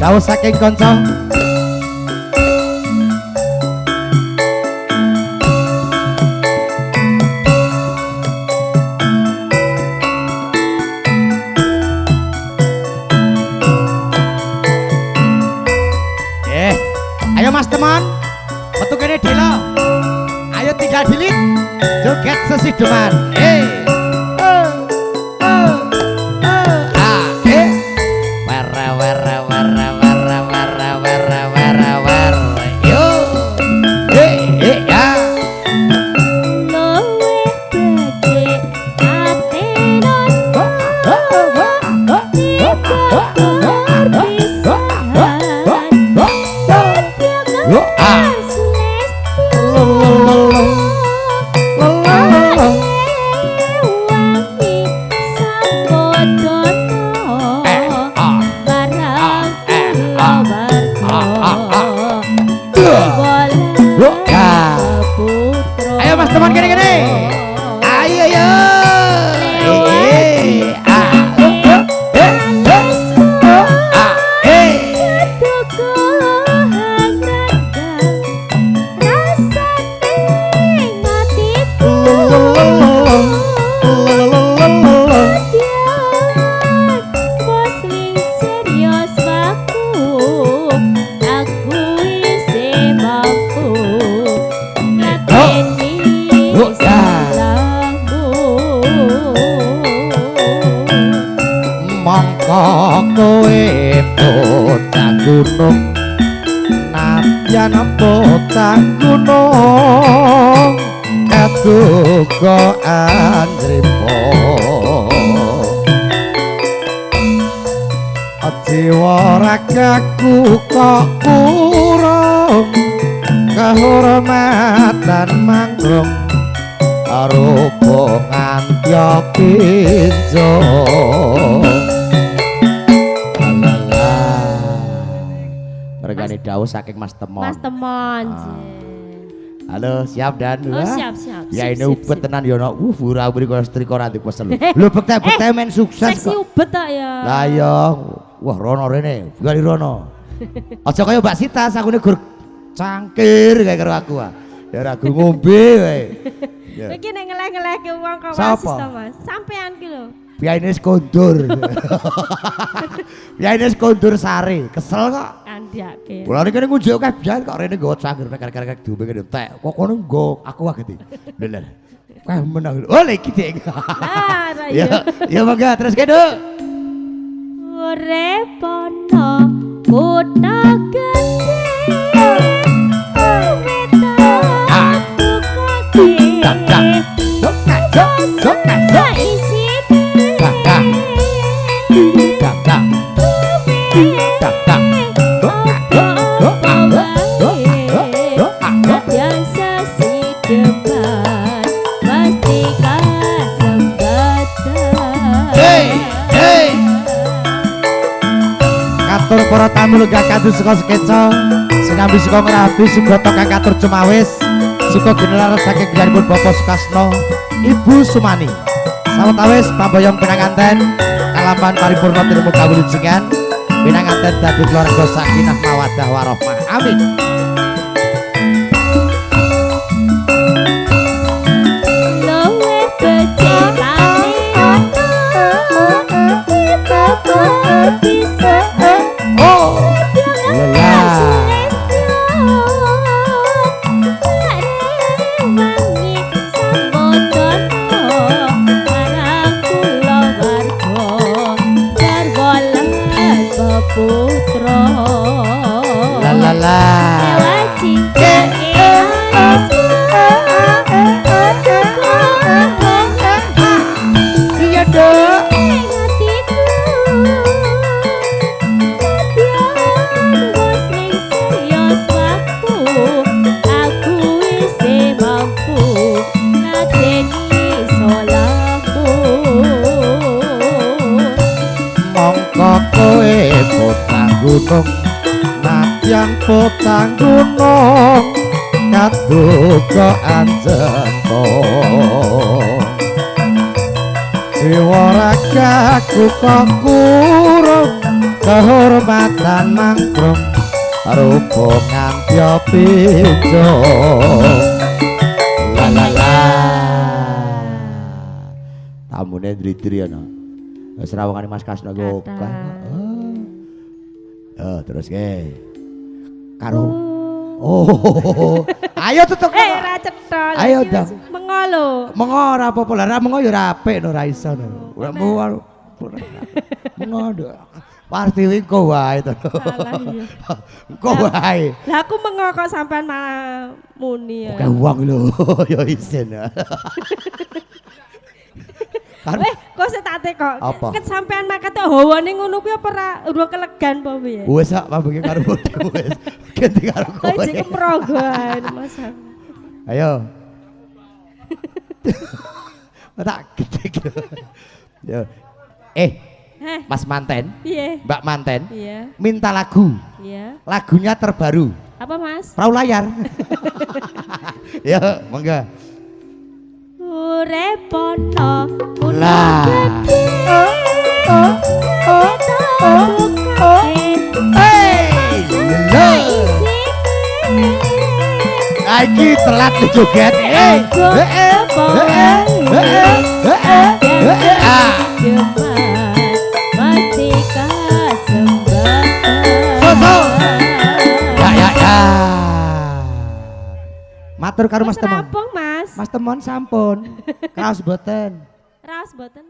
dawuh saking kanca. Ayo Mas teman, metu kene delo. Ayo tinggal dilit, joget sesideman. Ayo Mas teman gini-gini. Ayo. Kowe bocah gunung nadyan bocah gunung kaduga andripo jiwa ragaku kok urung kehormatan manggrung arupa ngantya kinjo. Regane dawuh saking Mas Temon. Mas Temon. Halo, siap dan siap. Ya ini ubet tenan ya ono. Ura-uri kaya setrika ra dipesen lho. Lho bekte-bekte men sukses kok. Seksi ubet tak ya. Lah iya. Wah, rono rene, gali rono. Aja kaya Mbak Sita sakune gur cangkir kaya karo aku ah. Ya ra gur ngombe wae. Iki nek ngeleh-ngelehke wong kok wasis to Mas. Sampean ki lho. Biaine kondur. Biaine kondur sare, kesel kok. Andake. Kula niki ngunjuk kabeh kok rene nggawa cangkir nek diombe kene entek. Kok kono nggo aku wae gitu. Lho. Kah menang lho. Oh iki Dek. Ah, iya. Ya mangga terus kene. Urip ana kutha gedhe. Katur para tamu lega kadu saka skeca sinambi saka ngrabi sugata kang katur cemawis suka ginelar saking griyanipun Bapak Sukasno Ibu Sumani sawetawis pambayong pinanganten kalaman paripurna tilmu kawulujengan pinanganten dadi keluarga sakinah mawaddah warahmah amin. Gunung nadyan potang gunung kaduga anjento jiwa ragaku kok kurung kehormatan mangkrung rupa nganti pinjong la la la tamune dri-dri ana wis rawangane Mas Kasno gokah terus ke karo ayo tutuk ra cetha ayo dong mengo lho mengo ora apa-apa lah mengo ya ora apik no ra iso no ora mengo Partiwi kok wae to. Kok wae. Lah aku mengo kok sampean malah muni ya. Oke uang lho ya isin. Kok setate kok. Apa? Ket sampean makate hawane ngono kuwi apa ora kelegan apa piye? Wis sak pambenge karo bodho wis. Ganti karo kowe. Kok iki kemrogo ae Mas. Ayo. Tak gede. Yo. Mas Manten, iya. Mbak Manten, iya. Minta lagu, iya. Lagunya terbaru. Apa Mas? Perahu layar. Ya, monggo. Urepono, lah. Lagi telat joget. Matur karo Mas Temon. Mas. Mas Temon sampun. Kraos boten. Raos boten.